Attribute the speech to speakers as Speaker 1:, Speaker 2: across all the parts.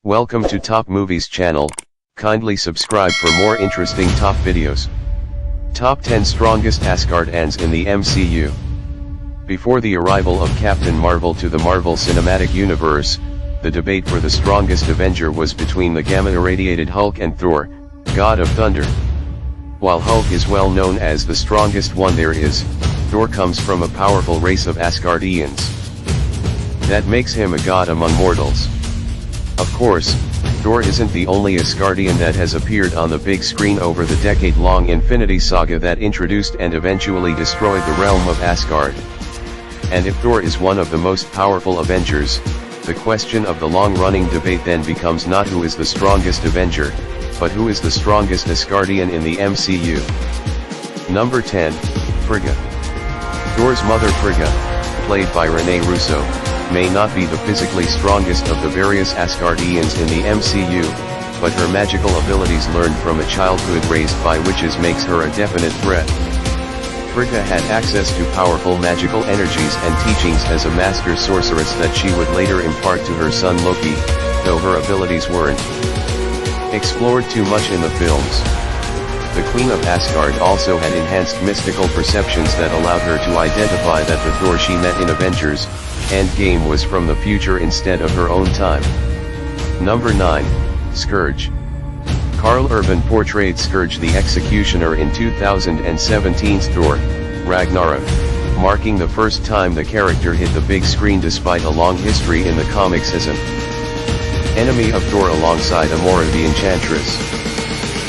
Speaker 1: Welcome to Top Movies channel, kindly subscribe for more interesting top videos. Top 10 Strongest ASGARDIANS in the MCU. Before the arrival of Captain Marvel to the Marvel Cinematic Universe, the debate for the strongest Avenger was between the gamma-irradiated Hulk and Thor, God of Thunder. While Hulk is well known as the strongest one there is, Thor comes from a powerful race of Asgardians. That makes him a god among mortals. Of course, Thor isn't the only Asgardian that has appeared on the big screen over the decade-long Infinity Saga that introduced and eventually destroyed the realm of Asgard. And if Thor is one of the most powerful Avengers, the question of the long-running debate then becomes not who is the strongest Avenger, but who is the strongest Asgardian in the MCU. Number 10, Frigga. Thor's mother Frigga, played by Renee Russo, may not be the physically strongest of the various Asgardians in the MCU, but her magical abilities learned from a childhood raised by witches makes her a definite threat. Frigga had access to powerful magical energies and teachings as a master sorceress that she would later impart to her son Loki, though her abilities weren't explored too much in the films. The Queen of Asgard also had enhanced mystical perceptions that allowed her to identify that the Thor she met in Avengers Endgame was from the future instead of her own time. Number 9, Scourge. Karl Urban portrayed Scourge the Executioner in 2017's Thor, Ragnarok, marking the first time the character hit the big screen despite a long history in the comics as an enemy of Thor alongside Amora the Enchantress.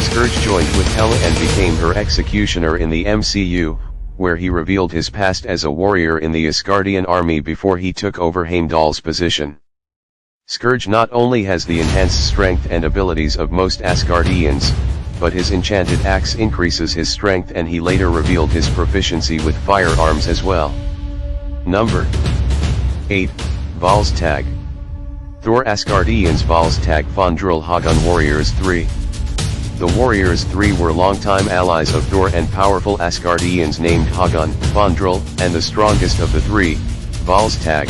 Speaker 1: Scourge joined with Hela and became her executioner in the MCU, where he revealed his past as a warrior in the Asgardian army before he took over Heimdall's position. Scourge not only has the enhanced strength and abilities of most Asgardians, but his enchanted axe increases his strength, and he later revealed his proficiency with firearms as well. Number 8, Volstagg. Thor Asgardians Volstagg Fandral Hagon Warriors 3. The Warriors 3 were longtime allies of Thor and powerful Asgardians named Hagon, Fandral, and the strongest of the three, Volstagg,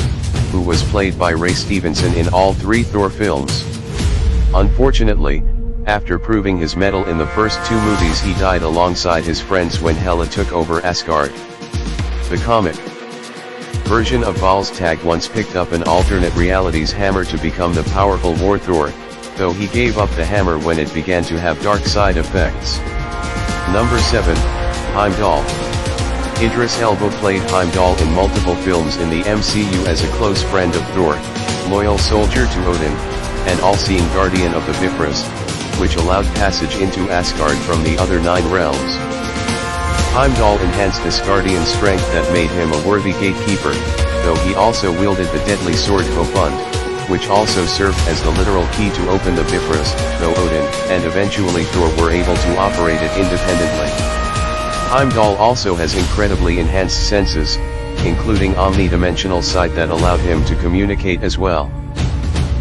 Speaker 1: who was played by Ray Stevenson in all three Thor films. Unfortunately, after proving his mettle in the first two movies, he died alongside his friends when Hela took over Asgard. The comic version of Volstagg once picked up an alternate reality's hammer to become the powerful War Thor, though he gave up the hammer when it began to have dark side effects. Number 7, Heimdall. Idris Elba played Heimdall in multiple films in the MCU as a close friend of Thor, loyal soldier to Odin, and all-seeing guardian of the Bifrost, which allowed passage into Asgard from the other 9 realms. Heimdall enhanced Asgardian strength that made him a worthy gatekeeper, though he also wielded the deadly sword Hofund, which also served as the literal key to open the Bifrost, though Odin, and eventually Thor were able to operate it independently. Heimdall also has incredibly enhanced senses, including omnidimensional sight that allowed him to communicate as well.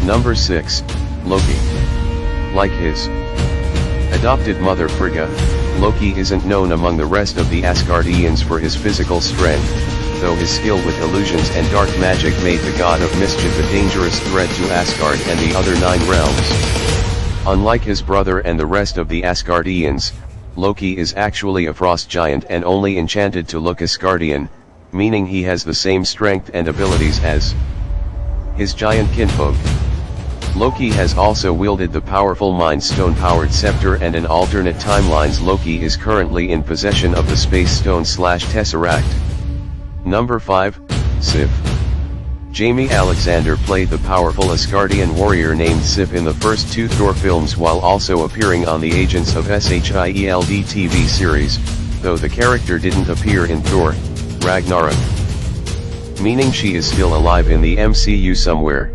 Speaker 1: Number 6, Loki. Like his adopted mother Frigga, Loki isn't known among the rest of the Asgardians for his physical strength, though his skill with illusions and dark magic made the god of mischief a dangerous threat to Asgard and the other 9 realms. Unlike his brother and the rest of the Asgardians, Loki is actually a frost giant and only enchanted to look Asgardian, meaning he has the same strength and abilities as his giant kinfolk. Loki has also wielded the powerful Mind Stone-powered scepter, and in alternate timelines Loki is currently in possession of the Space Stone/Tesseract. Number 5, Sif. Jamie Alexander played the powerful Asgardian warrior named Sif in the first 2 Thor films, while also appearing on the Agents of S.H.I.E.L.D. TV series, though the character didn't appear in Thor, Ragnarok, meaning she is still alive in the MCU somewhere.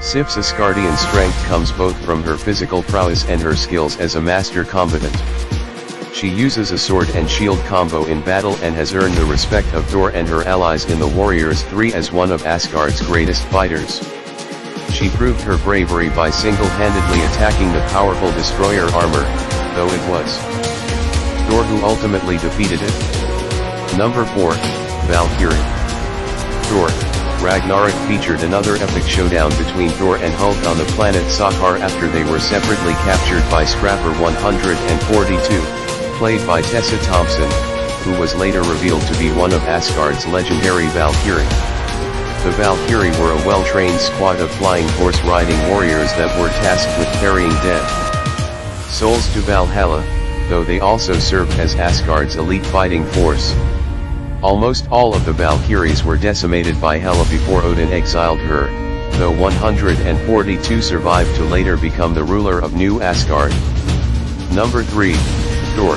Speaker 1: Sif's Asgardian strength comes both from her physical prowess and her skills as a master combatant. She uses a sword and shield combo in battle and has earned the respect of Thor and her allies in the Warriors 3 as one of Asgard's greatest fighters. She proved her bravery by single-handedly attacking the powerful destroyer armor, though it was Thor who ultimately defeated it. Number 4, Valkyrie. Thor, Ragnarok featured another epic showdown between Thor and Hulk on the planet Sakaar after they were separately captured by Scrapper 142, played by Tessa Thompson, who was later revealed to be one of Asgard's legendary Valkyrie. The Valkyrie were a well-trained squad of flying horse-riding warriors that were tasked with carrying dead souls to Valhalla, though they also served as Asgard's elite fighting force. Almost all of the Valkyries were decimated by Hela before Odin exiled her, though 142 survived to later become the ruler of New Asgard. Number 3, Thor.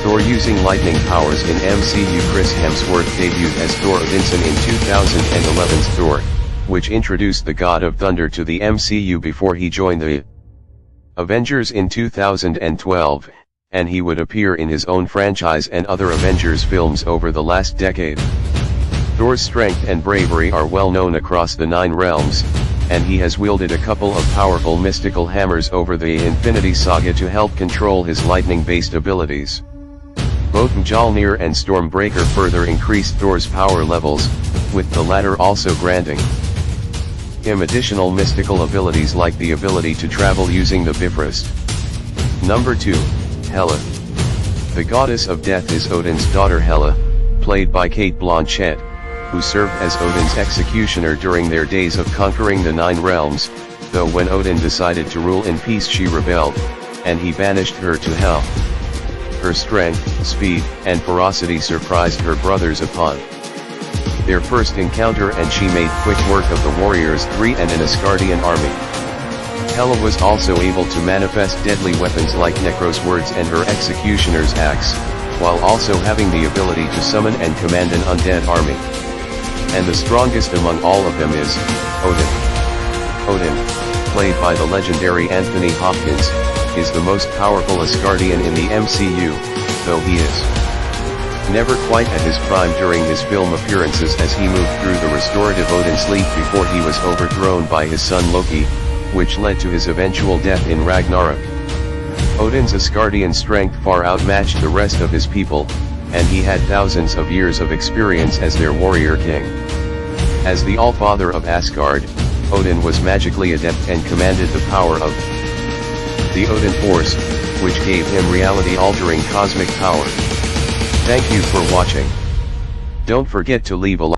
Speaker 1: Thor using lightning powers in MCU. Chris Hemsworth debuted as Thor Odinson in 2011's Thor, which introduced the God of Thunder to the MCU before he joined the Avengers in 2012. And he would appear in his own franchise and other Avengers films over the last decade. Thor's strength and bravery are well known across the 9 realms, and he has wielded a couple of powerful mystical hammers over the Infinity Saga to help control his lightning-based abilities. Both Mjolnir and Stormbreaker further increased Thor's power levels, with the latter also granting him additional mystical abilities like the ability to travel using the Bifrost. Number 2. Hela. The goddess of death is Odin's daughter Hela, played by Cate Blanchett, who served as Odin's executioner during their days of conquering the 9 realms, though when Odin decided to rule in peace she rebelled, and he banished her to Hell. Her strength, speed, and ferocity surprised her brothers upon their first encounter, and she made quick work of the warriors 3 and an Asgardian army. Hela was also able to manifest deadly weapons like Necros words and her executioner's axe, while also having the ability to summon and command an undead army. And the strongest among all of them is Odin. Odin, played by the legendary Anthony Hopkins, is the most powerful Asgardian in the MCU, though he is never quite at his prime during his film appearances, as he moved through the restorative Odin sleep before he was overthrown by his son Loki, which led to his eventual death in Ragnarok. Odin's Asgardian strength far outmatched the rest of his people, and he had thousands of years of experience as their warrior king. As the Allfather of Asgard, Odin was magically adept and commanded the power of the Odin Force, which gave him reality-altering cosmic power. Thank you for watching. Don't forget to leave a like.